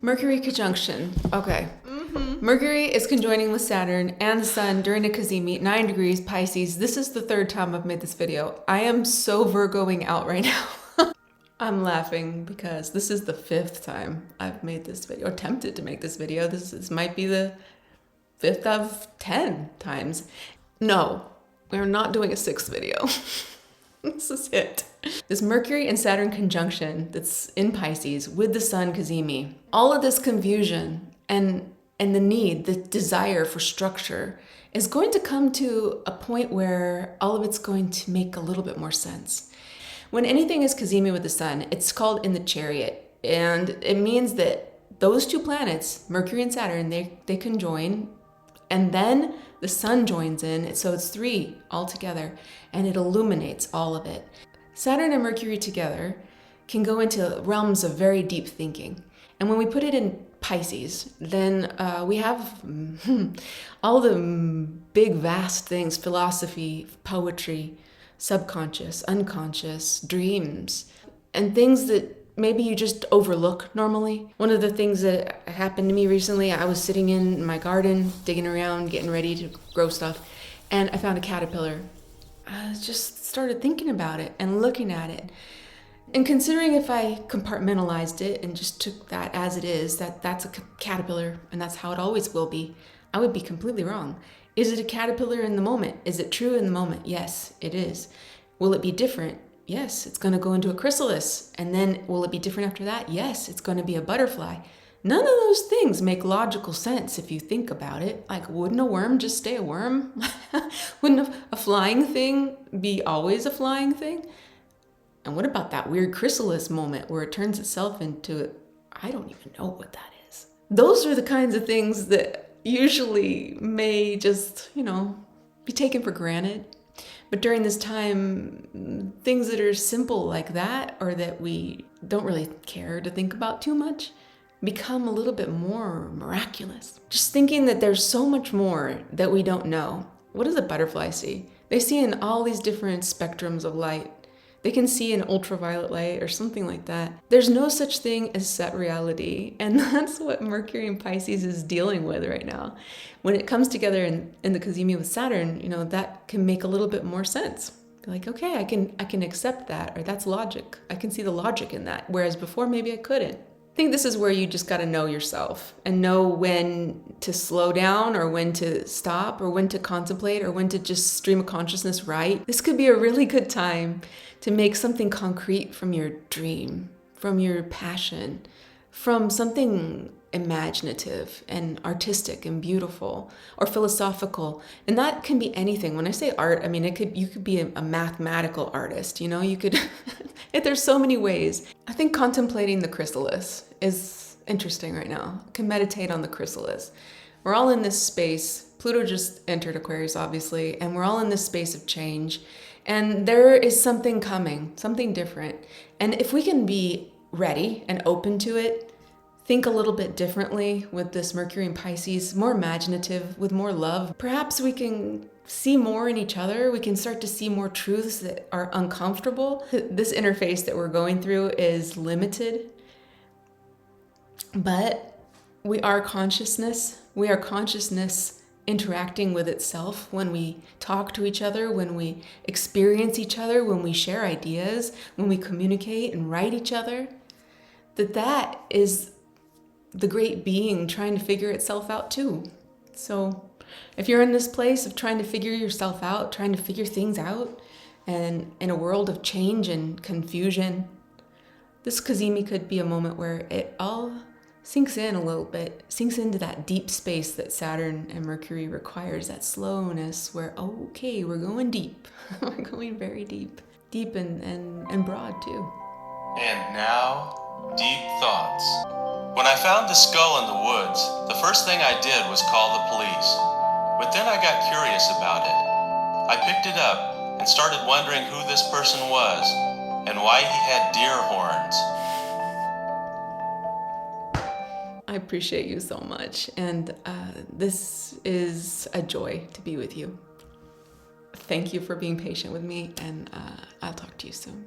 Mercury conjunction. Okay. Mercury is conjoining with Saturn and the Sun during a Cazimi, 9 degrees Pisces. This is the third time I've made this video. I am so Virgoing out right now. I'm laughing because this is the 5th time I've made this video, or attempted to make this video. This might be the 5th of 10 times. No, we're not doing a 6th video. This is it. This Mercury and Saturn conjunction that's in Pisces with the Sun Cazimi. All of this confusion and the need, the desire for structure is going to come to a point where all of it's going to make a little bit more sense. When anything is Cazimi with the Sun, it's called in the chariot. And it means that those two planets, Mercury and Saturn, they conjoin, and then the Sun joins in, so it's 3 all together, and it illuminates all of it. Saturn and Mercury together can go into realms of very deep thinking. And when we put it in Pisces, then we have all the big, vast things: philosophy, poetry, subconscious, unconscious, dreams, and things that maybe you just overlook normally. One of the things that happened to me recently, I was sitting in my garden, digging around, getting ready to grow stuff, and I found a caterpillar. I just started thinking about it and looking at it. And considering if I compartmentalized it and just took that as it is, that's a caterpillar and that's how it always will be, I would be completely wrong. Is it a caterpillar in the moment? Is it true in the moment? Yes, it is. Will it be different? Yes, it's going to go into a chrysalis. And then will it be different after that? Yes, it's going to be a butterfly. None of those things make logical sense if you think about it. Like, wouldn't a worm just stay a worm? Wouldn't a flying thing be always a flying thing? And what about that weird chrysalis moment where it turns itself into, I don't even know what that is. Those are the kinds of things that usually may just, be taken for granted. But during this time, things that are simple like that, or that we don't really care to think about too much, become a little bit more miraculous. Just thinking that there's so much more that we don't know. What does a butterfly see? They see in all these different spectrums of light. They can see in ultraviolet light or something like that. There's no such thing as set reality. And that's what Mercury and Pisces is dealing with right now. When it comes together in the Cazimi with Saturn, that can make a little bit more sense. Like, okay, I can accept that, or that's logic. I can see the logic in that. Whereas before, maybe I couldn't. I think this is where you just got to know yourself and know when to slow down, or when to stop, or when to contemplate, or when to just stream of consciousness right. This could be a really good time to make something concrete from your dream, from your passion, from something imaginative and artistic and beautiful or philosophical. And that can be anything. When I say art, I mean, you could be a mathematical artist, you could, there's so many ways. I think contemplating the chrysalis is interesting right now. You can meditate on the chrysalis. We're all in this space. Pluto just entered Aquarius, obviously, and we're all in this space of change. And there is something coming, something different. And if we can be ready and open to it, think a little bit differently with this Mercury and Pisces, more imaginative, with more love, perhaps we can see more in each other. We can start to see more truths that are uncomfortable. This interface that we're going through is limited, but we are consciousness. We are consciousness interacting with itself when we talk to each other, when we experience each other, when we share ideas, when we communicate and write each other. That is the great being trying to figure itself out too. So if you're in this place of trying to figure yourself out, trying to figure things out, and in a world of change and confusion, this Cazimi could be a moment where it all sinks in a little bit, sinks into that deep space that Saturn and Mercury requires, that slowness where, okay, we're going deep. We're going very deep. Deep and broad too. And now, deep thoughts. When I found the skull in the woods, the first thing I did was call the police. But then I got curious about it. I picked it up and started wondering who this person was and why he had deer horns. I appreciate you so much, and this is a joy to be with you. Thank you for being patient with me, and I'll talk to you soon.